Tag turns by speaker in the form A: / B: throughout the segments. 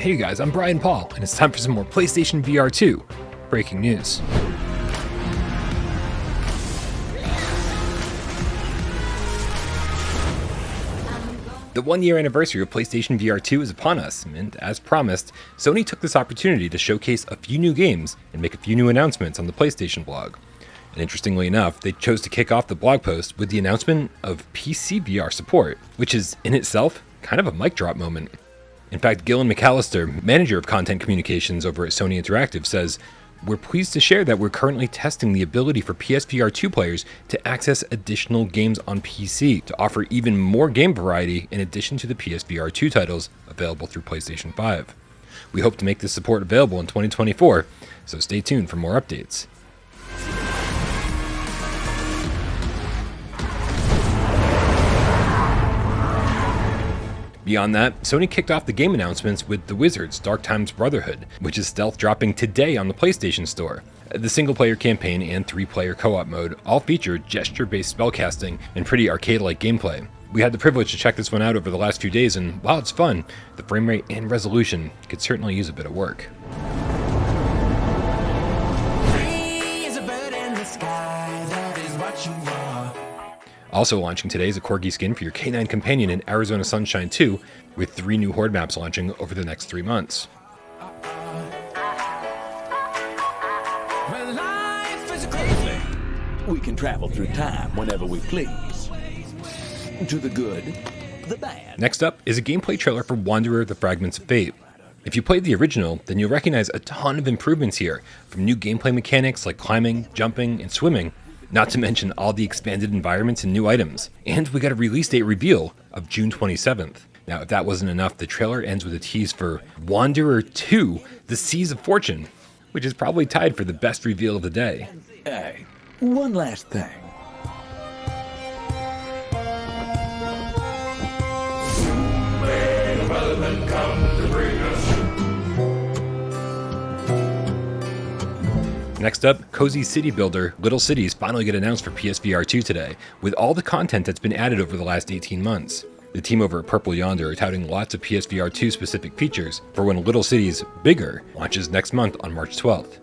A: Hey guys, I'm Brian Paul, and it's time for some more PlayStation VR2 breaking news. The 1-year anniversary of PlayStation VR2 is upon us, and as promised, Sony took this opportunity to showcase a few new games and make a few new announcements on the PlayStation blog. And interestingly enough, they chose to kick off the blog post with the announcement of PSVR support, which is in itself kind of a mic drop moment. In fact, Gillen McAllister, manager of content communications over at Sony Interactive, says, "We're pleased to share that we're currently testing the ability for PSVR2 players to access additional games on PC to offer even more game variety in addition to the PSVR2 titles available through PlayStation 5. We hope to make this support available in 2024, so stay tuned for more updates." Beyond that, Sony kicked off the game announcements with The Wizard's Dark Times Brotherhood, which is stealth dropping today on the PlayStation Store. The single-player campaign and 3-player co-op mode all feature gesture-based spellcasting and pretty arcade-like gameplay. We had the privilege to check this one out over the last few days, and while it's fun, the frame rate and resolution could certainly use a bit of work. Also launching today is a Corgi skin for your K9 companion in Arizona Sunshine 2, with 3 new Horde maps launching over the next 3 months.
B: We can travel through time whenever we please. To the good, the bad.
A: Next up is a gameplay trailer for Wanderer: The Fragments of Fate. If you played the original, then you'll recognize a ton of improvements here, from new gameplay mechanics like climbing, jumping, and swimming, not to mention all the expanded environments and new items. And we got a release date reveal of June 27th. Now, if that wasn't enough, the trailer ends with a tease for Wanderer 2: The Seas of Fortune, which is probably tied for the best reveal of the day.
B: Hey, one last thing.
A: Next up, cozy city builder Little Cities finally get announced for PSVR2 today, with all the content that's been added over the last 18 months. The team over at Purple Yonder are touting lots of PSVR2 specific features for when Little Cities Bigger launches next month on March 12th.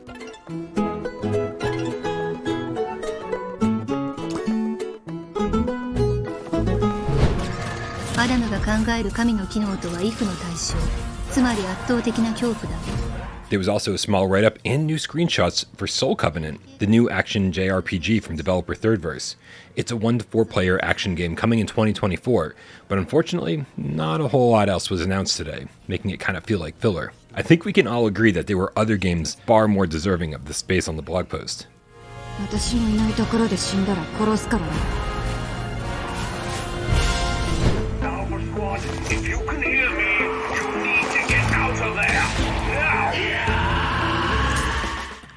A: There was also a small write-up and new screenshots for Soul Covenant, the new action JRPG from developer Thirdverse. It's a 1 to 4 player action game coming in 2024, but unfortunately, not a whole lot else was announced today, making it kind of feel like filler. I think we can all agree that there were other games far more deserving of the space on the blog post.
C: Alpha Squad, if you can hear me, you need to get out of there!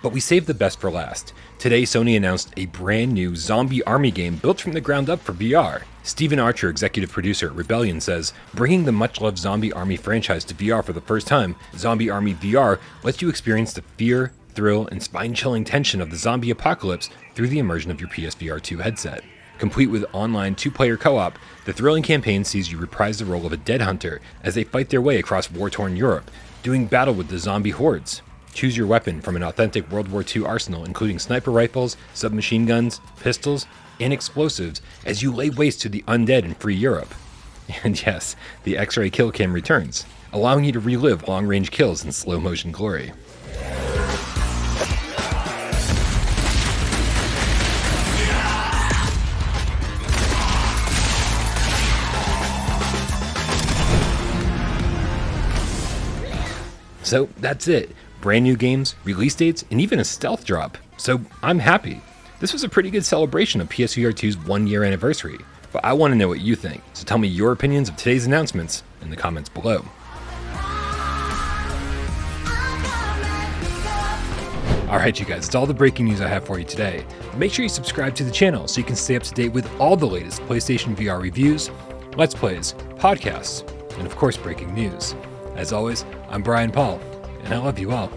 A: But we saved the best for last. Today, Sony announced a brand new zombie army game built from the ground up for VR. Stephen Archer, executive producer at Rebellion, says, "Bringing the much-loved Zombie Army franchise to VR for the first time, Zombie Army VR lets you experience the fear, thrill, and spine-chilling tension of the zombie apocalypse through the immersion of your PSVR2 headset." Complete with online 2-player co-op, the thrilling campaign sees you reprise the role of a dead hunter as they fight their way across war-torn Europe, doing battle with the zombie hordes. Choose your weapon from an authentic World War II arsenal, including sniper rifles, submachine guns, pistols, and explosives, as you lay waste to the undead in free Europe. And yes, the X-ray kill cam returns, allowing you to relive long-range kills in slow-motion glory. So that's it. Brand new games, release dates, and even a stealth drop. So I'm happy. This was a pretty good celebration of PSVR2's 1-year anniversary. But I want to know what you think, so tell me your opinions of today's announcements in the comments below. Alright you guys, that's all the breaking news I have for you today. Make sure you subscribe to the channel so you can stay up to date with all the latest PlayStation VR reviews, Let's Plays, podcasts, and of course breaking news. As always, I'm Brian Paul, and I love you all.